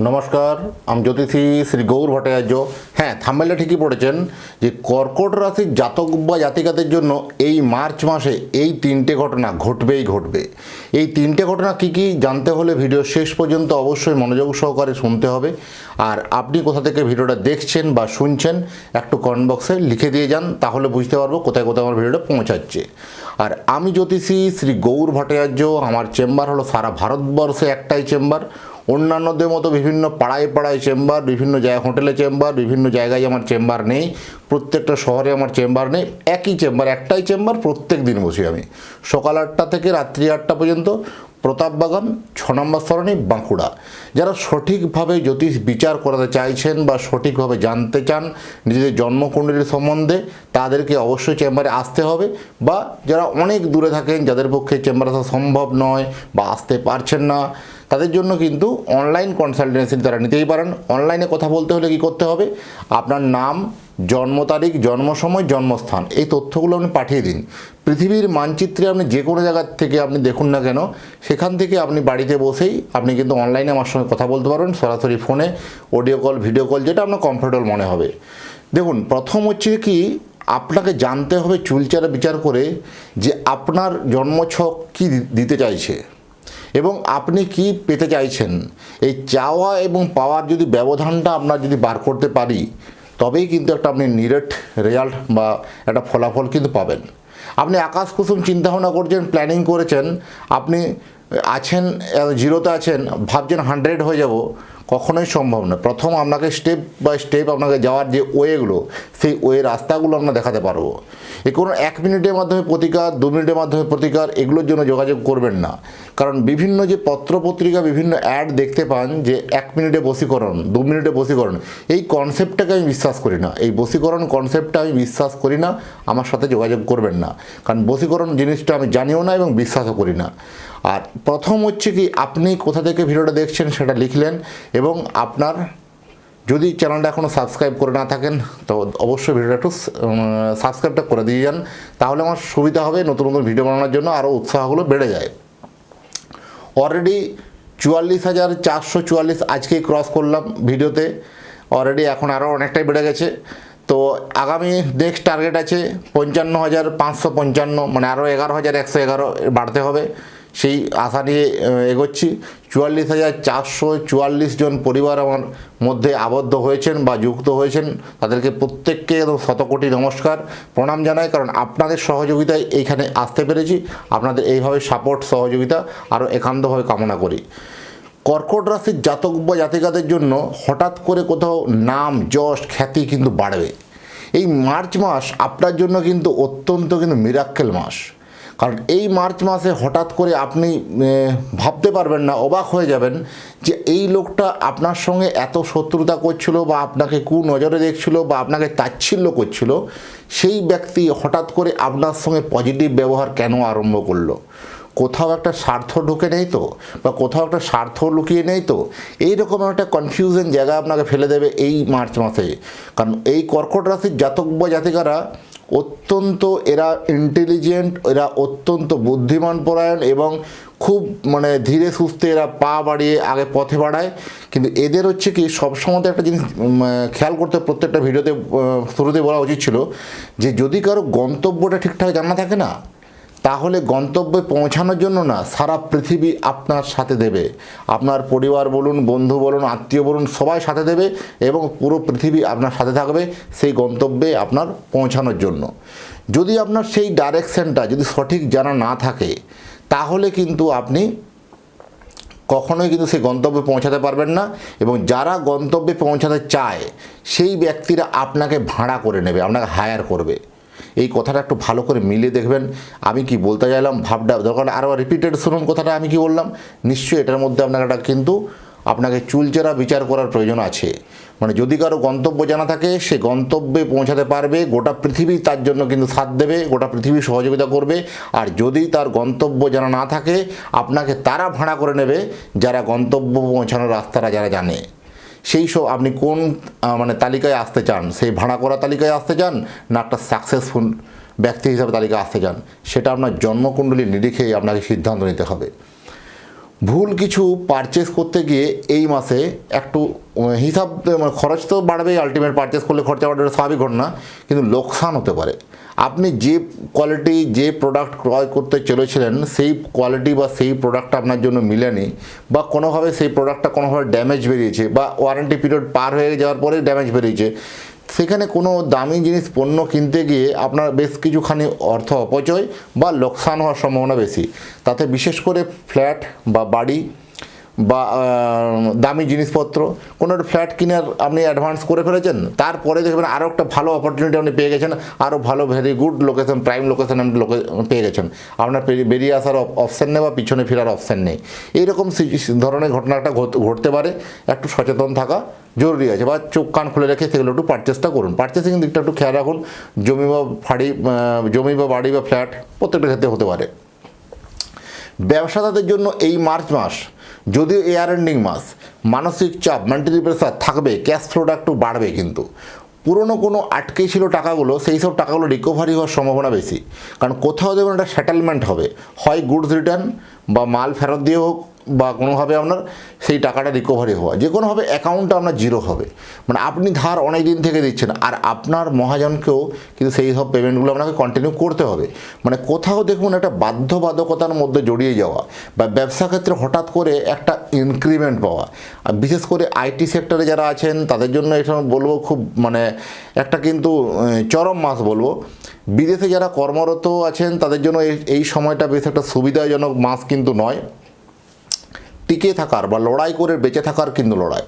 নমস্কার, আমি জ্যোতিষী শ্রী গৌর ভট্টাচার্য। হ্যাঁ, থাম্বনেলে ঠিকই পড়েছেন যে কর্কট রাশির জাতক বা জাতিকাদের জন্য এই মার্চ মাসে এই তিনটে ঘটনা ঘটবে। এই তিনটে ঘটনা কী কী জানতে হলে ভিডিও শেষ পর্যন্ত অবশ্যই মনোযোগ সহকারে শুনতে হবে। আর আপনি কোথা থেকে ভিডিওটা দেখছেন বা শুনছেন একটু কমেন্ট বক্সে লিখে দিয়ে যান, তাহলে বুঝতে পারবো কোথায় কোথায় আমার ভিডিওটা পৌঁছাচ্ছে। আর আমি জ্যোতিষী শ্রী গৌর ভট্টাচার্য, আমার চেম্বার হলো সারা ভারতবর্ষে একটাই চেম্বার। অন্যান্যদের মতো বিভিন্ন পাড়ায় পাড়ায় চেম্বার, বিভিন্ন জায়গায় হোটেলে চেম্বার, বিভিন্ন জায়গায় আমার চেম্বার নেই। প্রত্যেকটা শহরে আমার চেম্বার নেই, একই চেম্বার, একটাই চেম্বার। প্রত্যেক দিন বসি আমি সকাল 8টা থেকে রাত্রি 8টা পর্যন্ত, প্রতাপবাগান 6 নম্বর সরণি, বাঁকুড়া। যারা সঠিকভাবে জ্যোতিষ বিচার করাতে চাইছেন বা সঠিকভাবে জানতে চান নিজেদের জন্মকুণ্ডলীর সম্বন্ধে, তাদেরকে অবশ্যই চেম্বারে আসতে হবে। বা যারা অনেক দূরে থাকেন, যাদের পক্ষে চেম্বারে আসা সম্ভব নয় বা আসতে পারছেন না, তাদের জন্য কিন্তু অনলাইন কনসালটেন্সি তারা নিতেই পারেন। অনলাইনে কথা বলতে হলে কী করতে হবে? আপনার নাম, জন্ম তারিখ, জন্ম সময়, জন্মস্থান, এই তথ্যগুলো আপনি পাঠিয়ে দিন। পৃথিবীর মানচিত্রে আপনি যে কোনো জায়গার থেকে আপনি দেখুন না কেন, সেখান থেকে আপনি বাড়িতে বসেই আপনি কিন্তু অনলাইনে আমার সঙ্গে কথা বলতে পারবেন, সরাসরি ফোনে, অডিও কল, ভিডিও কল, যেটা আপনার কমফোর্টেবল মনে হবে। দেখুন, প্রথম হচ্ছে কি, আপনাকে জানতে হবে চুলচারা বিচার করে যে আপনার জন্মছক কী দিতে চাইছে এবং আপনি কি পেতে চাইছেন। এই চাওয়া এবং পাওয়ার যদি ব্যবধানটা আপনার যদি বার করতে পারি, তবেই কিন্তু একটা আপনি নিরেট রেজাল্ট বা একটা ফলাফল কিন্তু পাবেন। আপনি আকাশ কুসুম চিন্তাভাবনা করছেন, প্ল্যানিং করেছেন, আপনি আছেন 0-তে আছেন, ভাবছেন 100 হয়ে যাব, কখনোই সম্ভব না। প্রথম আপনাকে স্টেপ বাই স্টেপ আপনাকে যাওয়ার যে ওয়েগুলো, সেই ওয়ে রাস্তাগুলো আমরা দেখাতে পারবো। এ কোনো 1 মিনিটের মাধ্যমে প্রতিকার, 2 মিনিটের মাধ্যমে প্রতিকার, এগুলোর জন্য যোগাযোগ করবেন না। কারণ বিভিন্ন যে পত্রপত্রিকা, বিভিন্ন অ্যাড দেখতে পান যে 1 মিনিটে বশীকরণ, 2 মিনিটে বশীকরণ, এই কনসেপ্টটাকে আমি বিশ্বাস করি না। এই বশীকরণ কনসেপ্টটা আমি বিশ্বাস করি না, আমার সাথে যোগাযোগ করবেন না। কারণ বশীকরণ জিনিসটা আমি জানিও না এবং বিশ্বাসও করি না। আর প্রথম হচ্ছে কি, আপনি কোথা থেকে ভিডিওটা দেখছেন সেটা লিখলেন, এবং আপনার যদি চ্যানেলটা এখনও সাবস্ক্রাইব করে না থাকেন তো অবশ্যই ভিডিওটা একটু সাবস্ক্রাইবটা করে দিয়ে যান, তাহলে আমার সুবিধা হবে নতুন নতুন ভিডিও বানানোর জন্য, আরও উৎসাহগুলো বেড়ে যায়। অলরেডি 44,444 আজকেই ক্রস করলাম ভিডিওতে, অলরেডি এখন আরও অনেকটাই বেড়ে গেছে। তো আগামী নেক্সট টার্গেট আছে 55,555, মানে আরও 11,111 বাড়তে হবে, সেই আশা নিয়ে এগোচ্ছি। 44,444 জন পরিবার আমার মধ্যে আবদ্ধ হয়েছেন বা যুক্ত হয়েছেন, তাদেরকে প্রত্যেককে শতকোটি নমস্কার, প্রণাম জানাই। কারণ আপনাদের সহযোগিতায় এইখানে আসতে পেরেছি, আপনাদের এইভাবে সাপোর্ট, সহযোগিতা আরও একান্তভাবে কামনা করি। কর্কট রাশির জাতক বা জাতিকাদের জন্য হঠাৎ করে কোথাও নাম, যশ, খ্যাতি কিন্তু বাড়বে। এই মার্চ মাস আপনার জন্য কিন্তু অত্যন্ত মিরাক্কেল মাস। কারণ এই মার্চ মাসে হঠাৎ করে আপনি ভাবতে পারবেন না, অবাক হয়ে যাবেন যে এই লোকটা আপনার সঙ্গে এত শত্রুতা করছিল বা আপনাকে কুনজরে দেখছিল বা আপনাকে তাচ্ছিল্য করছিল, সেই ব্যক্তি হঠাৎ করে আপনার সঙ্গে পজিটিভ ব্যবহার কেন আরম্ভ করলো? কোথাও একটা স্বার্থ ঢুকে নেই তো, বা কোথাও একটা স্বার্থ লুকিয়ে নেই তো? এইরকম একটা কনফিউশন জায়গা আপনাকে ফেলে দেবে এই মার্চ মাসে। কারণ এই কর্কট রাশির জাতক বা জাতিকারা অত্যন্ত, এরা ইন্টেলিজেন্ট, এরা অত্যন্ত বুদ্ধিমান পরায়ণ এবং খুব ধীরে সুস্থে এরা পা বাড়িয়ে আগে পথে বাড়ায়। কিন্তু এদের হচ্ছে কি, সবসময় একটা জিনিস খেয়াল করতে, প্রত্যেকটা ভিডিওতে শুরুতে বলা উচিত ছিল যে যদি কারো গন্তব্যটা ঠিকঠাক জানা থাকে না, তাহলে গন্তব্যে পৌঁছানোর জন্য না সারা পৃথিবী আপনার সাথে দেবে। আপনার পরিবার বলুন, বন্ধু বলুন, আত্মীয় বলুন, সবাই সাথে দেবে এবং পুরো পৃথিবী আপনার সাথে থাকবে সেই গন্তব্যে আপনার পৌঁছানোর জন্য। যদি আপনার সেই ডাইরেকশনটা যদি সঠিক জানা না থাকে, তাহলে কিন্তু আপনি কখনোই কিন্তু সেই গন্তব্যে পৌঁছাতে পারবেন না। এবং যারা গন্তব্যে পৌঁছাতে চায়, সেই ব্যক্তিরা আপনাকে ভাড়া করে নেবে, আপনাকে হায়ার করবে। এই কথাটা একটু ভালো করে মিলিয়ে দেখবেন আমি কি বলতে চাইলাম, ভাবটা দরকার আরও রিপিটেড শুনুন কথাটা আমি কি বললাম। নিশ্চয়ই এটার মধ্যে আপনাকে চুলচেরা বিচার করার প্রয়োজন আছে। যদি কারো গন্তব্য জানা থাকে, সে গন্তব্যে পৌঁছাতে পারবে, গোটা পৃথিবী তার জন্য কিন্তু সাথ দেবে, গোটা পৃথিবী সহযোগিতা করবে। আর যদি তার গন্তব্য জানা না থাকে, আপনাকে তারা ভাড়া করে নেবে যারা গন্তব্য পৌঁছানোর রাস্তাটা যারা জানে। সেই সব আপনি কোন তালিকায় আসতে চান, সেই ভাড়া করা তালিকায় আসতে চান, না একটা সাকসেসফুল ব্যক্তি হিসাবে তালিকায় আসতে চান, সেটা আপনার জন্মকুণ্ডলী নিরিখেই আপনাকে সিদ্ধান্ত নিতে হবে। ভুল কিছু পারচেস করতে গিয়ে এই মাসে একটু হিসাব খরচ তো বাড়বেই, আলটিমেট পারচেস করলে খরচা বাড়বে, স্বাভাবিক ঘটনা, কিন্তু লোকসান হতে পারে। আপনি যে কোয়ালিটি যে প্রোডাক্ট ক্রয় করতে চলেছিলেন সেই কোয়ালিটি বা সেই প্রোডাক্টটা আপনার জন্য মিলেনি, বা কোনোভাবে সেই প্রোডাক্টটা কোনোভাবে ড্যামেজ বেরিয়েছে, বা ওয়ারেন্টি পিরিয়ড পার হয়ে যাওয়ার পরে ড্যামেজ বেরিয়েছে, সেখানে কোনো দামি জিনিস পণ্য কিনতে গিয়ে আপনার বেশ কিছুখানি অর্থ অপচয় বা লোকসান হওয়ার সম্ভাবনা বেশি। তাতে বিশেষ করে ফ্ল্যাট বা বাড়ি বা দামি জিনিসপত্র, কোনো একটা ফ্ল্যাট কিনার আপনি অ্যাডভান্স করে ফেলেছেন, তারপরে দেখবেন আরও একটা ভালো অপরচুনিটি আপনি পেয়ে গেছেন, আরও ভালো very good location, prime location আপনি পেয়ে গেছেন, আপনার বেরিয়ে আসার অপশান নেই বা পিছনে ফেরার অপশান নেই। এইরকম ধরনের ঘটনাটা ঘটতে পারে, একটু সচেতন থাকা জরুরি আছে, বা চোখ কান খুলে রেখে সেগুলো একটু পারচেসটা করুন। পারচেসিং দিকটা একটু খেয়াল রাখুন। জমি বা বাড়ি বা ফ্ল্যাট প্রত্যেকটা ক্ষেত্রে হতে পারে। ব্যবসাদারদের জন্য এই মার্চ মাস যদিও এয়ার এন্ডিং মাস, মানসিক চাপ, মেন্টালি প্রেসার থাকবে, ক্যাশ ফ্লোটা একটু বাড়বে, কিন্তু পুরনো কোনো আটকে ছিল টাকাগুলো, সেই সব টাকাগুলো রিকভারি হওয়ার সম্ভাবনা বেশি। কারণ কোথাও দেখবেন একটা সেটেলমেন্ট হবে, হয় গুডস রিটার্ন বা মাল ফেরত দিয়ে হোক, বা কোনোভাবে আপনার সেই টাকাটা রিকভারি হওয়া, যে কোনোভাবে অ্যাকাউন্টটা আপনার জিরো হবে। মানে আপনি ধার অনেক দিন থেকে দিচ্ছেন, আর আপনার মহাজনকেও কিন্তু সেই সব পেমেন্টগুলো আপনাকে কন্টিনিউ করতে হবে। মানে কোথাও দেখুন একটা বাধ্যবাধকতার মধ্যে জড়িয়ে যাওয়া, বা ব্যবসা ক্ষেত্রে হঠাৎ করে একটা ইনক্রিমেন্ট পাওয়া, আর বিশেষ করে আইটি সেক্টরে যারা আছেন তাদের জন্য এটা বলবো খুব মানে একটা কিন্তু চরম মাস বলবো। বিদেশে যারা কর্মরত আছেন তাদের জন্য এই সময়টা বেশ একটা সুবিধাজনক মাস কিন্তু নয়। টিকে থাকার বা লড়াই করে বেঁচে থাকার কিন্তু লড়াই,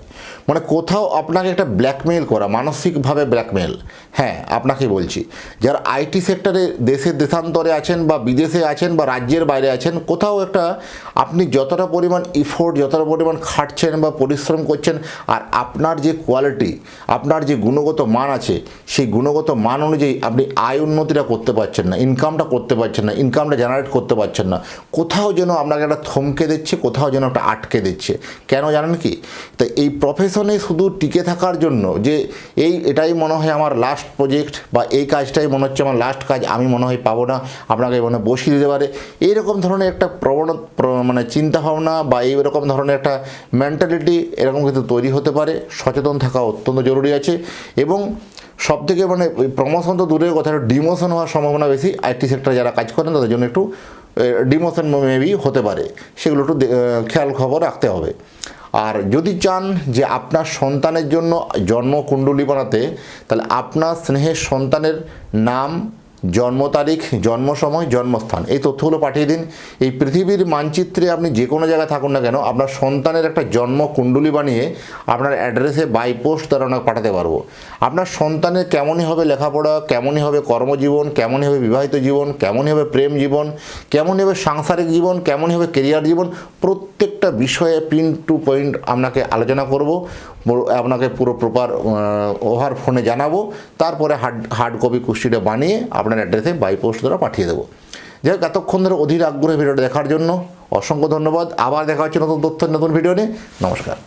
মানে কোথাও আপনাকে একটা ব্ল্যাকমেল করা, মানসিকভাবে ব্ল্যাকমেল। হ্যাঁ, আপনাকে বলছি, যারা আইটি সেক্টরে দেশান্তরে আছেন বা বিদেশে আছেন বা রাজ্যের বাইরে আছেন, কোথাও একটা আপনি যতটা পরিমাণ ইফোর্ট, যতটা পরিমাণ খাটছেন বা পরিশ্রম করছেন, আর আপনার যে কোয়ালিটি, আপনার যে গুণগত মান আছে, সেই গুণগত মান অনুযায়ী আপনি আয় উন্নতিটা করতে পারছেন না, ইনকামটা করতে পারছেন না, ইনকামটা জেনারেট করতে পারছেন না। কোথাও যেন আপনাকে একটা থমকে দিচ্ছে, কোথাও যেন একটা আটকে দিচ্ছে। কেন জানেন কি? তো এই প্রফেশনে শুধু টিকে থাকার জন্য যে এটাই মনে হয় আমার লাস্ট প্রজেক্ট, বা এই কাজটাই মনে হচ্ছে আমার লাস্ট কাজ, আমি মনে হয় পাবো না, আপনাকে মনে বসিয়ে দিতে পারে, এইরকম ধরনের একটা মানে চিন্তাভাবনা বা এইরকম ধরনের একটা মেন্টালিটি এরকম কিন্তু তৈরি হতে পারে। সচেতন থাকা অত্যন্ত জরুরি আছে। এবং সবথেকে মানে প্রমোশন তো দূরের কথা, ডিমোশন হওয়ার সম্ভাবনা বেশি। আইটি সেক্টরে যারা কাজ করেন তাদের জন্য একটু ডিমোশন মেবি হতে পারে, সেগুলো একটু খেয়াল খবর রাখতে হবে। আর যদি চান যে আপনার সন্তানের জন্য জন্মকুণ্ডলী বানাতে, তাহলে আপনার স্নেহের সন্তানের নাম, জন্ম তারিখ, জন্ম সময়, জন্মস্থান, এই তথ্যগুলো পাঠিয়ে দিন। এই পৃথিবীর মানচিত্রে আপনি যে কোনো জায়গায় থাকুন না কেন, আপনার সন্তানের একটা জন্ম কুণ্ডলী বানিয়ে আপনার অ্যাড্রেসে বাই পোস্ট দ্বারা ওনাকে পাঠাতে পারবো। আপনার সন্তানের কেমনই হবে লেখাপড়া, কেমনই হবে কর্মজীবন, কেমনই হবে বিবাহিত জীবন, কেমনই হবে প্রেম জীবন, কেমনই হবে সাংসারিক জীবন, কেমনই হবে কেরিয়ার জীবন, প্রত্যেকটা বিষয়ে পিন টু পয়েন্ট আপনাকে আলোচনা করব, আপনাকে পুরো প্রপার ওভার ফোনে জানাবো। তারপরে হার্ড কপি কুষ্টিটা বানিয়ে আপনার অ্যাড্রেসে বাই পোস্ট দ্বারা পাঠিয়ে দেবো। যাই হোক, এতক্ষণ ধরে অধীর আগ্রহে ভিডিওটা দেখার জন্য অসংখ্য ধন্যবাদ। আবার দেখা হচ্ছে নতুন তথ্য, নতুন ভিডিও নিয়ে। নমস্কার।